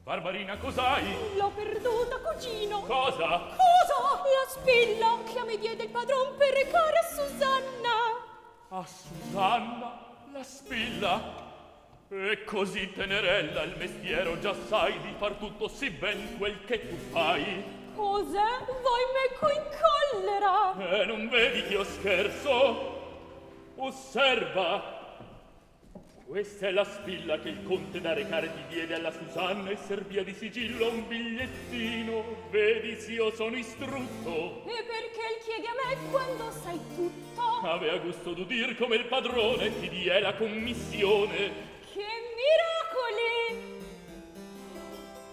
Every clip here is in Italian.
Barbarina, cos'hai? L'ho perduta, cugino. Cosa? Cosa? La spilla che mi diede il padron per recare a Susanna. A Susanna, la spilla? E così tenerella il mestiero già sai di far tutto sì ben quel che tu fai. Cos'è? Vuoi meco in collera? E non vedi che io scherzo? Osserva! Questa è la spilla che il conte da recare ti diede alla Susanna e servia di sigillo un bigliettino. Vedi se io sono istrutto. E perché il chiedi a me quando sai tutto? Avea gusto d'udir come il padrone ti die la commissione. Che miracoli!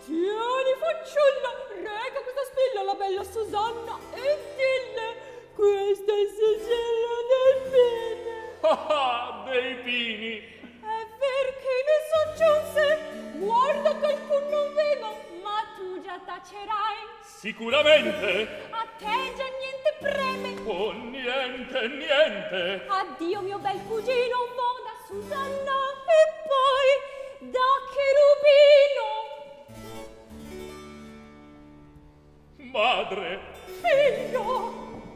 Tieni, fanciulla, reca questa spilla alla bella Susanna e dille: questo è il sigillo del bene. Ah, dei pini! È ver che ne soggiunse, guarda che alcun non veda, ma tu già tacerai. Sicuramente! A te già niente preme. Oh, niente, niente! Addio mio bel cugino, moda Susanna, e poi da cherubino. Madre! Figlio!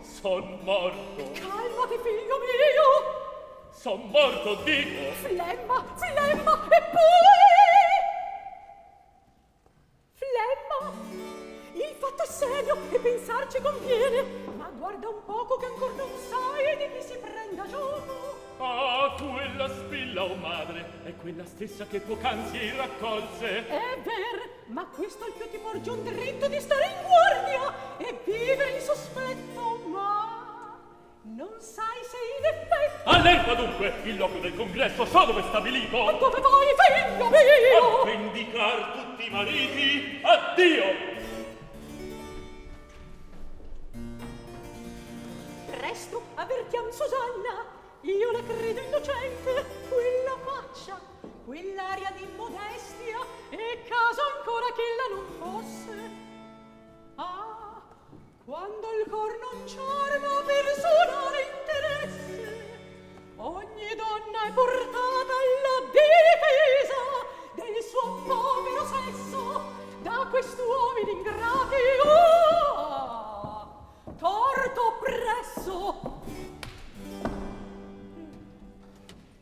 Son morto! Calmati, figlio mio! Son morto, dico! Flemma, flemma, e poi... Flemma! Il fatto è serio e pensarci conviene, ma guarda un poco che ancor non sai di chi si prenda gioco. Ah, quella spilla, oh madre, è quella stessa che poc'anzi raccolse. È ver, ma questo al più ti porge un diritto di stare in guardia e vivere in sospetto, ma... non sai se in effetto... All'erba dunque, il loco del congresso so dove è stabilito. Ma dove vai, figlio mio? A vendicar tutti i mariti, addio! Presto, avvertiam Susanna. Io la credo innocente, quella faccia, quell'aria di modestia, e caso ancora che la non fosse. Ah, quando il cor non c'arma personale interesse, ogni donna è portata alla difesa del suo povero sesso da quest'uomini ingrati.